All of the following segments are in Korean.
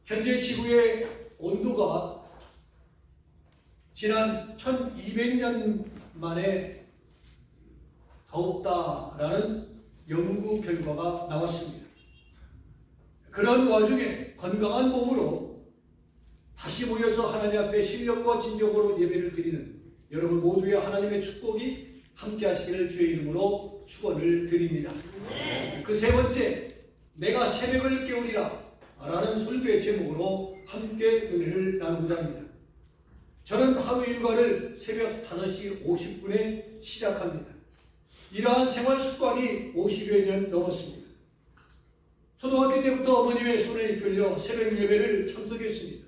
현재 지구의 온도가 지난 1200년 만에 더웠다라는 연구 결과가 나왔습니다. 그런 와중에 건강한 몸으로 다시 모여서 하나님 앞에 신령과 진정으로 예배를 드리는 여러분 모두의 하나님의 축복이 함께 하시기를 주의 이름으로 축원을 드립니다. 그 세 번째, 내가 새벽을 깨우리라 라는 설교의 제목으로 함께 은혜를 나누고자 합니다. 저는 하루 일과를 새벽 5시 50분에 시작합니다. 이러한 생활 습관이 50여 년 넘었습니다. 초등학교 때부터 어머님의 손에 이끌려 새벽 예배를 참석했습니다.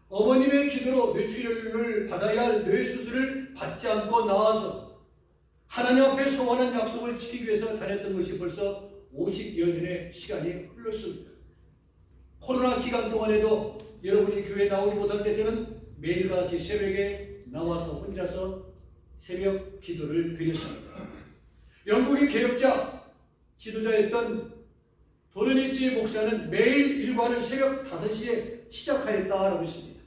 어머님의 기도로 뇌출혈을 받아야 할 뇌수술을 받지 않고 나와서 하나님 앞에 서원한 약속을 지키기 위해서 다녔던 것이 벌써 50여 년의 시간이 흘렀습니다. 코로나 기간 동안에도 여러분이 교회에 나오지 못할 때 저는 매일같이 새벽에 나와서 혼자서 새벽 기도를 드렸습니다. 영국의 개혁자 지도자였던 도르니치 목사는 매일 일과를 새벽 5시에 시작하였다라고 했습니다.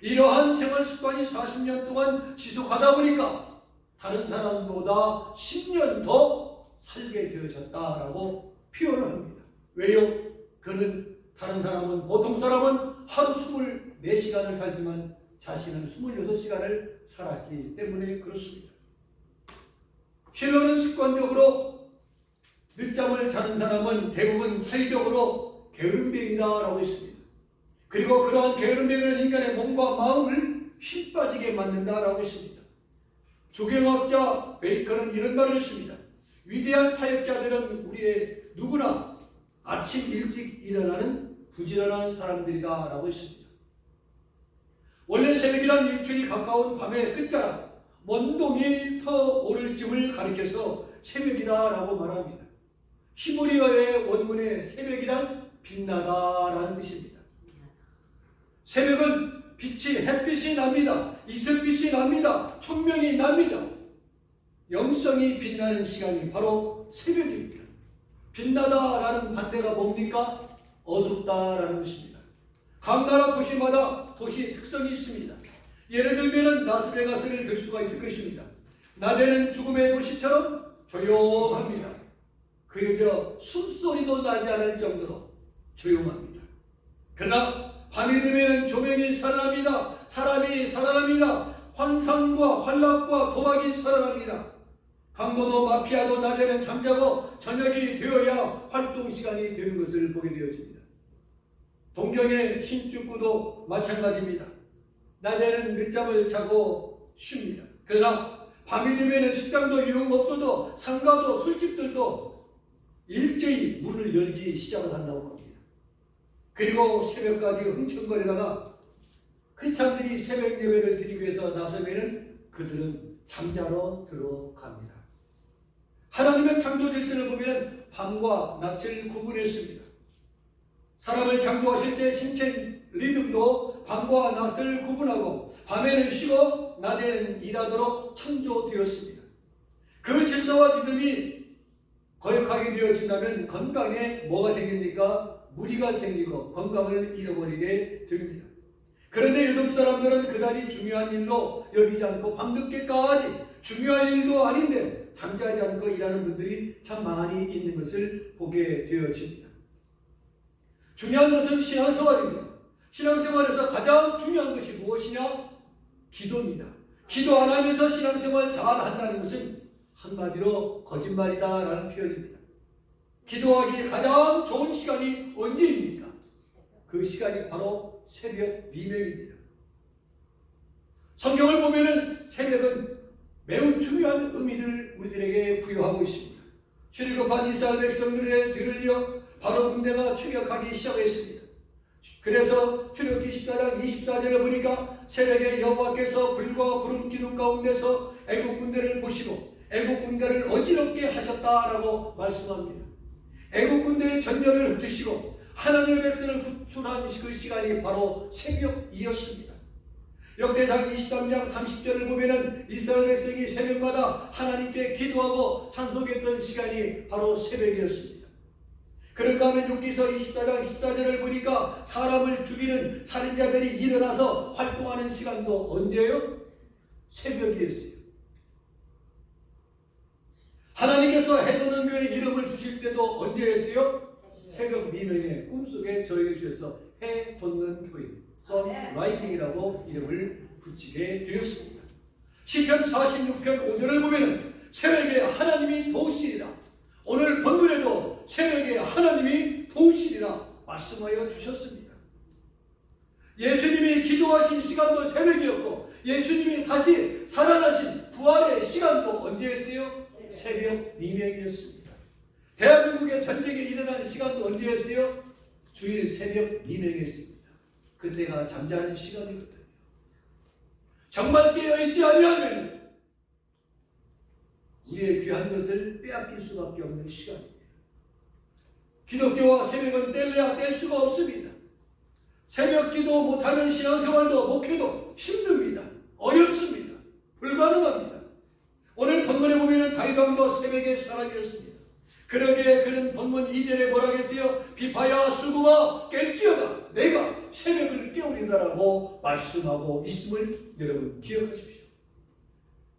이러한 생활 습관이 40년 동안 지속하다 보니까 다른 사람보다 10년 더 살게 되어졌다라고 표현을 합니다. 왜요? 그는 다른 사람은, 보통 사람은 하루 24시간을 살지만 자신은 26시간을 살았기 때문에 그렇습니다. 힐러는 습관적으로 늦잠을 자는 사람은 대부분 사회적으로 게으름뱅이다라고 했습니다. 그리고 그러한 게으름뱅이는 인간의 몸과 마음을 힘 빠지게 만든다라고 했습니다. 조경학자 베이컨은 이런 말을 했습니다. 위대한 사역자들은 우리의 누구나 아침 일찍 일어나는 부지런한 사람들이다 라고 했습니다. 원래 새벽이란 일출이 가까운 밤의 끝자락, 먼 동이 터 오를 쯤을 가리켜서 새벽이다 라고 말합니다. 히브리어의 원문에 새벽이란 빛나다 라는 뜻입니다. 새벽은 햇빛이 납니다. 이슬빛이 납니다. 천명이 납니다. 영성이 빛나는 시간이 바로 새벽입니다. 빛나다라는 반대가 뭡니까? 어둡다라는 것입니다. 각 나라 도시마다 도시의 특성이 있습니다. 예를 들면 라스베가스를 들 수가 있을 것입니다. 낮에는 죽음의 도시처럼 조용합니다. 그저 숨소리도 나지 않을 정도로 조용합니다. 그러나 밤이 되면 조명이 살아납니다. 사람이 살아납니다. 환상과 환락과 도박이 살아납니다. 강도도 마피아도 낮에는 잠자고 저녁이 되어야 활동 시간이 되는 것을 보게 되어집니다. 동경의 신축구도 마찬가지입니다. 낮에는 늦잠을 자고 쉽니다. 그러나 밤이 되면 식당도 유흥업소도 상가도 술집들도 일제히 문을 열기 시작을 한다고 합니다. 그리고 새벽까지 흥청거리다가 크리스찬들이 새벽 예배를 드리기 위해서 나서면 그들은 잠자러 들어갑니다. 하나님의 창조 질서를 보면 밤과 낮을 구분했습니다. 사람을 창조하실 때 신체 리듬도 밤과 낮을 구분하고 밤에는 쉬고 낮에는 일하도록 창조되었습니다. 그 질서와 리듬이 거역하게 되어진다면 건강에 뭐가 생깁니까? 무리가 생기고 건강을 잃어버리게 됩니다. 그런데 요즘 사람들은 그다지 중요한 일로 여기지 않고 밤늦게까지 중요한 일도 아닌데 잠자지 않고 일하는 분들이 참 많이 있는 것을 보게 되어집니다. 중요한 것은 신앙생활입니다. 신앙생활에서 가장 중요한 것이 무엇이냐? 기도입니다. 기도 안 하면서 신앙생활 잘 한다는 것은 한마디로 거짓말이다라는 표현입니다. 기도하기 가장 좋은 시간이 언제입니까? 그 시간이 바로 새벽 미명입니다. 성경을 보면 새벽은 매우 중요한 의미를 우리들에게 부여하고 있습니다. 출애굽한 이스라엘 백성들의 뒤를 이어 바로 군대가 추격하기 시작했습니다. 그래서 출애굽기 14장 24절을 보니까 새벽에 여호와께서 불과 구름 기둥 가운데서 애국 군대를 보시고 애국 군대를 어지럽게 하셨다라고 말씀합니다. 애국 군대의 전열을 흩으시고 하나님의 백성을 구출한 그 시간이 바로 새벽이었습니다. 역대상 23장 30절을 보면은 이스라엘 백성이 새벽마다 하나님께 기도하고 찬송했던 시간이 바로 새벽이었습니다. 그런가 하면 욥기서 24장 14절을 보니까 사람을 죽이는 살인자들이 일어나서 활동하는 시간도 언제예요? 새벽이었어요. 하나님께서 해돋는 교회 이름을 주실 때도 언제였어요? 새벽 미명에 꿈속에 저에게 주셔서 해돋는 교회 선라이팅이라고 이름을 붙이게 되었습니다. 시편 46편 5절을 보면 새벽에 하나님이 도우시리라. 오늘 본문에도 새벽에 하나님이 도우시리라 말씀하여 주셨습니다. 예수님이 기도하신 시간도 새벽이었고 예수님이 다시 살아나신 부활의 시간도 언제였어요? 새벽 미명이었습니다. 대한민국의 전쟁이 일어난 시간도 언제였어요? 주일 새벽 미명이었습니다. 그때가 잠자는 시간이거든요. 정말 깨어있지 아니하면 우리의 귀한 것을 빼앗길 수밖에 없는 시간입니다. 기독교와 새벽은 뗄래야 뗄 수가 없습니다. 새벽 기도 못하면 신앙생활도 목회도 힘듭니다. 어렵습니다. 불가능합니다. 오늘 본문에 보면 다윗 왕도 새벽의 사람이었습니다. 그러기에 그는 본문 2절에 뭐라고 했어요? 비파야 수금아 깰지어다 내가 새벽을 깨우리다라고 말씀하고 있음을 여러분 기억하십시오.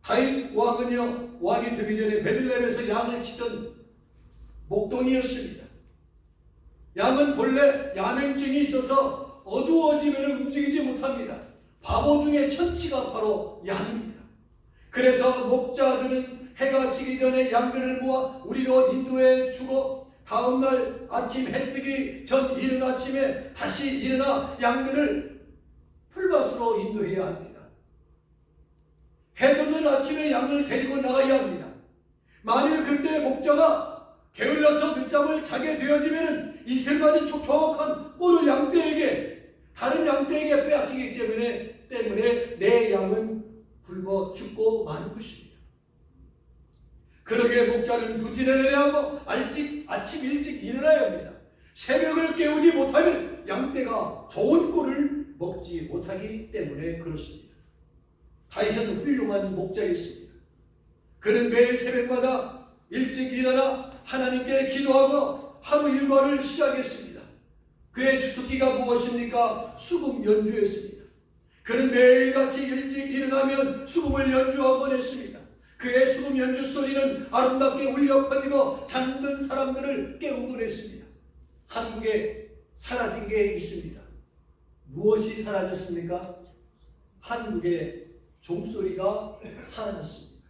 다윗 왕은요, 왕이 되기 전에 베들레헴에서 양을 치던 목동이었습니다. 양은 본래 야맹증이 있어서 어두워지면 움직이지 못합니다. 바보 중에 천치가 바로 양입니다. 그래서 목자들은 해가 지기 전에 양들을 모아 우리로 인도해 주고 다음날 아침 해 뜨기 전 이른 아침에 다시 일어나 양들을 풀밭으로 인도해야 합니다. 해 돋는 아침에 양을 데리고 나가야 합니다. 만일 그때 목자가 게을러서 늦잠을 자게 되어지면 이슬맞은 촉촉한 꿀을 양떼에게 다른 양떼에게 빼앗기기 때문에 내 양은 굶어 죽고 마는 것입니다. 그러기에 목자는 부지런해야 하고 아침 일찍 일어나야 합니다. 새벽을 깨우지 못하면 양떼가 좋은 꿀을 먹지 못하기 때문에 그렇습니다. 다윗은 훌륭한 목자였습니다. 그는 매일 새벽마다 일찍 일어나 하나님께 기도하고 하루 일과를 시작했습니다. 그의 주특기가 무엇입니까? 수금 연주였습니다. 그는 매일같이 일찍 일어나면 수금을 연주하곤 했습니다. 그의 수금 연주 소리는 아름답게 울려 퍼지고 잠든 사람들을 깨우곤 했습니다. 한국에 사라진 게 있습니다. 무엇이 사라졌습니까? 한국의 종소리가 사라졌습니다.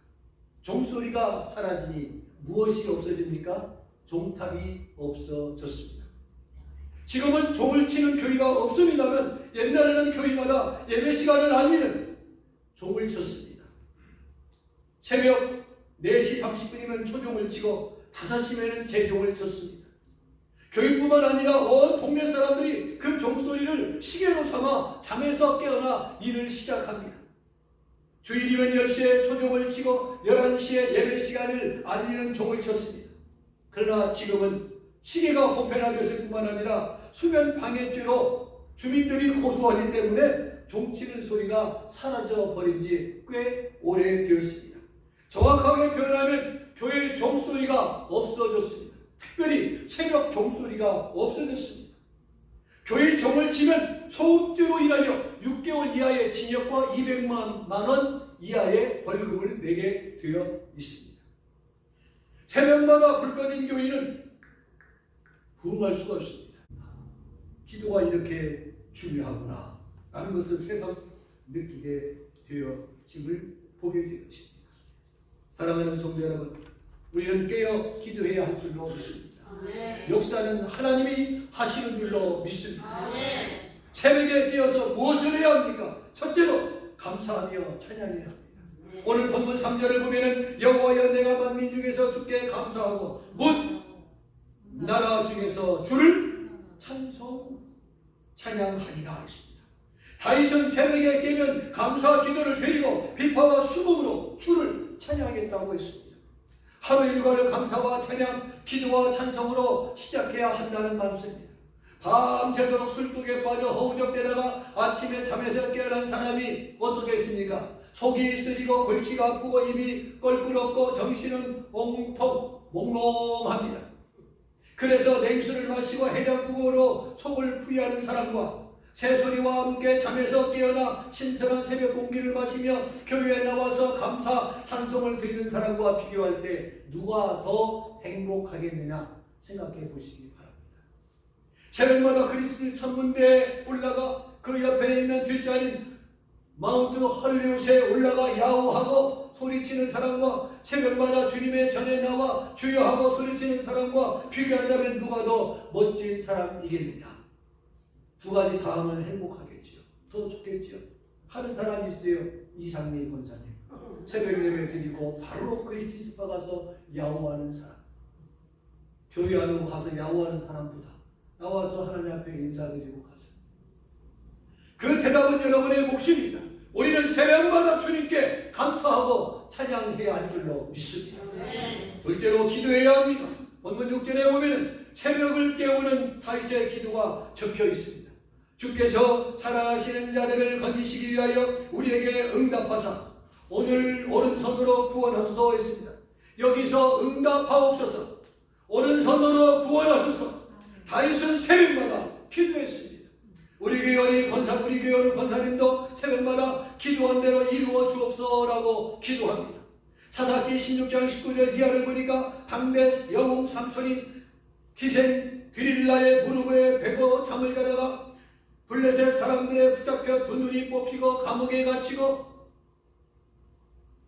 종소리가 사라지니 무엇이 없어집니까? 종탑이 없어졌습니다. 지금은 종을 치는 교회가 없습니다만 옛날에는 교회마다 예배 시간을 알리는 종을 쳤습니다. 새벽 4시 30분이면 초종을 치고 5시면은 재종을 쳤습니다. 교인뿐만 아니라 온 동네 사람들이 그 종소리를 시계로 삼아 잠에서 깨어나 일을 시작합니다. 주일이면 10시에 초종을 치고 11시에 예배 시간을 알리는 종을 쳤습니다. 그러나 지금은 시계가 보편화되었을 뿐만 아니라 수면 방해죄로 주민들이 고소하기 때문에 종치는 소리가 사라져 버린 지 꽤 오래되었습니다. 정확하게 표현하면 교회의 종소리가 없어졌습니다. 특별히 새벽 종소리가 없어졌습니다. 교회 종을 치면 소음죄로 인하여 6개월 이하의 징역과 200만 원 이하의 벌금을 내게 되어 있습니다. 새벽마다 불 꺼진 교회는 부흥할 수가 없습니다. 기도가 이렇게 중요하구나 라는 것을 새삼 느끼게 되어짐을 보게 되어집니다. 사랑하는 성도 여러분, 우리는 깨어 기도해야 할 줄로 믿습니다. 역사는 하나님이 하시는 줄로 믿습니다. 새벽에 깨어서 무엇을 해야 합니까? 첫째로 감사하며 찬양해야 합니다. 오늘 본문 3절을 보면은 여호와여 내가 만민 중에서 주께 감사하고 묻 나라 중에서 주를 찬양하리라 하십니다. 다윗은 새벽에 깨면 감사 기도를 드리고 비파와 수금으로 주를 찬양하겠다고 했습니다. 하루 일과를 감사와 찬양, 기도와 찬성으로 시작해야 한다는 말씀입니다. 밤새도록 술독에 빠져 허우적대다가 아침에 잠에서 깨어난 사람이 어떻겠습니까? 속이 쓰리고 골치가 아프고 입이 껄끄럽고 정신은 몽롱합니다. 그래서 냉수를 마시고 해장국으로 속을 풀이하는 사람과 새소리와 함께 잠에서 깨어나 신선한 새벽 공기를 마시며 교회에 나와서 감사 찬송을 드리는 사람과 비교할 때 누가 더 행복하겠느냐 생각해 보시기 바랍니다. 새벽마다 그리스도 천문대에 올라가 그 옆에 있는 들산인 마운트 헐리웃에 올라가 야호하고 소리치는 사람과 새벽마다 주님의 전에 나와 주여하고 소리치는 사람과 비교한다면 누가 더 멋진 사람이겠느냐. 두 가지 다 하면 행복하겠지요. 더 좋겠지요. 하는 사람이 있어요. 이상민 권사님. 새벽 예배 드리고 바로 그리스도스파 가서 야호하는 사람. 교회 안으로 가서 야호하는 사람보다 나와서 하나님 앞에 인사드리고 가서. 그 대답은 여러분의 몫입니다. 우리는 새벽마다 주님께 감사하고 찬양해야 할 줄로 믿습니다. 둘째로 기도해야 합니다. 본문 6절에 보면 새벽을 깨우는 다윗의 기도가 적혀 있습니다. 주께서 사랑하시는 자들을 건지시기 위하여 우리에게 응답하사 오늘 오른손으로 구원하소서 했습니다. 여기서 응답하옵소서, 오른손으로 구원하소서. 다윗은 새벽마다 기도했습니다. 우리 교회 권사님도 새벽마다 기도한 대로 이루어 주옵소서라고 기도합니다. 사사기 16장 19절 이하를 보니까 당대 영웅 삼손이 기생 비릴라의 무릎에 베고 잠을 자다가 블레셋 사람들에 붙잡혀 두 눈이 뽑히고 감옥에 갇히고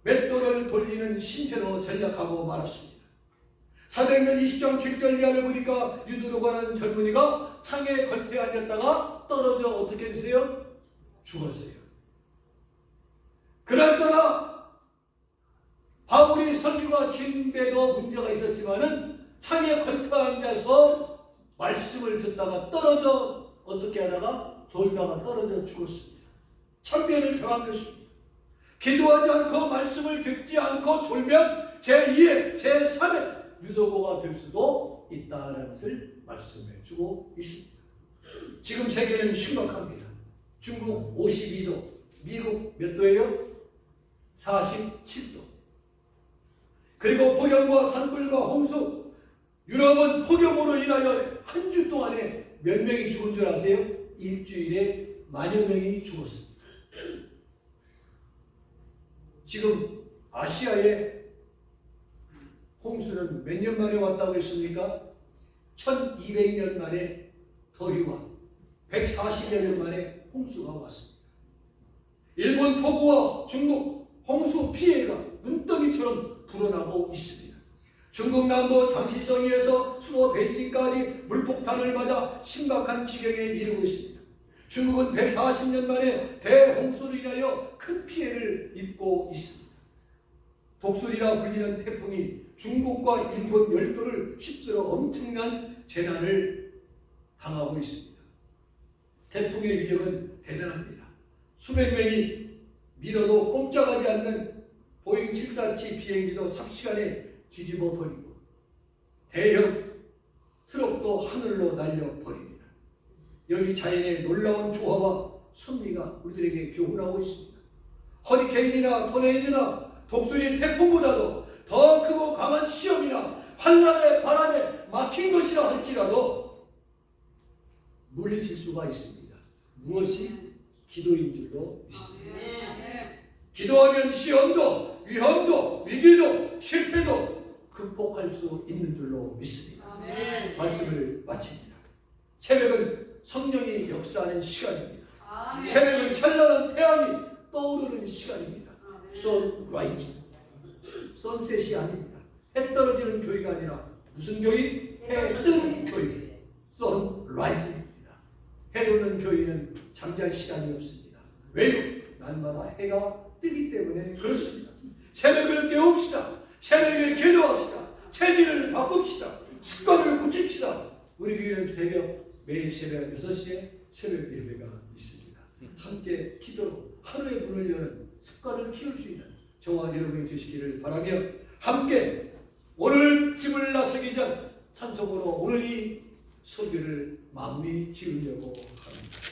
맷돌을 돌리는 신세로 전락하고 말았습니다. 사도행전 20장 7절 이하를 보니까 유두로가라는 젊은이가 창에 걸터 앉았다가 떨어져 어떻게 되세요? 죽었어요. 그날따라 바울이 설교가 긴데도 문제가 있었지만은 창에 걸터 앉아서 말씀을 듣다가 떨어져 어떻게 하다가 졸다가 떨어져 죽었습니다. 천변을 당한 것입니다. 기도하지 않고 말씀을 듣지 않고 졸면 제2의 제3의 유도고가 될 수도 있다는 것을 말씀해 주고 있습니다. 지금 세계는 심각합니다. 중국 52도, 미국 몇 도예요? 47도. 그리고 폭염과 산불과 홍수, 유럽은 폭염으로 인하여 한 주 동안에 몇 명이 죽은 줄 아세요? 일주일에 10,000여 명이 죽었습니다. 지금 아시아에 홍수는 몇 년 만에 왔다고 했습니까? 1200년 만에 더위와 140여 년 만에 홍수가 왔습니다. 일본 폭우와 중국 홍수 피해가 눈덩이처럼 불어나고 있습니다. 중국 남부 장시성에서 수도 베이징까지 물폭탄을 맞아 심각한 지경에 이르고 있습니다. 중국은 140년 만에 대홍수로 인하여 큰 피해를 입고 있습니다. 독수리라 불리는 태풍이 중국과 일본 열도를 휩쓸어 엄청난 재난을 당하고 있습니다. 태풍의 위력은 대단합니다. 수백 명이 밀어도 꼼짝하지 않는 보잉 747 비행기도 삽시간에 뒤집어 버리고 대형 트럭도 하늘로 날려버립니다. 여기 자연의 놀라운 조화와 섭리가 우리들에게 교훈하고 있습니다. 허리케인이나 토네이도나 독수리 태풍보다도 더 크고 강한 시험이나 환난의 바람에 막힌 것이라 할지라도 물리칠 수가 있습니다. 무엇이? 기도인 줄로 믿습니다. 기도하면 시험도 위험도 위기도 실패도 극복할 수 있는 줄로 믿습니다. 말씀을 마칩니다. 새벽은 성령이 역사하는 시간입니다. 새벽은 찬란한 태양이 떠오르는 시간입니다. 선라이즈, 선셋이 아닙니다. 해 떨어지는 교회가 아니라 무슨 교회? 해 뜨는 교회, 선라이즈입니다. 해 돋는 교회는 잠잘 시간이 없습니다. 왜요? 날마다 해가 뜨기 때문에 그렇습니다. 새벽을 깨웁시다. 새벽에 기도합시다. 체질을 바꿉시다. 습관을 고칩시다. 우리 교회는 매일 새벽 6시에 새벽 예배가 있습니다. 함께 기도로 하루의 문을 여는 습관을 키울 수 있는 저와 여러분이 되시기를 바라며 함께 오늘 집을 나서기 전 찬송으로 오늘 이 설교를 마무리 지으려고 합니다.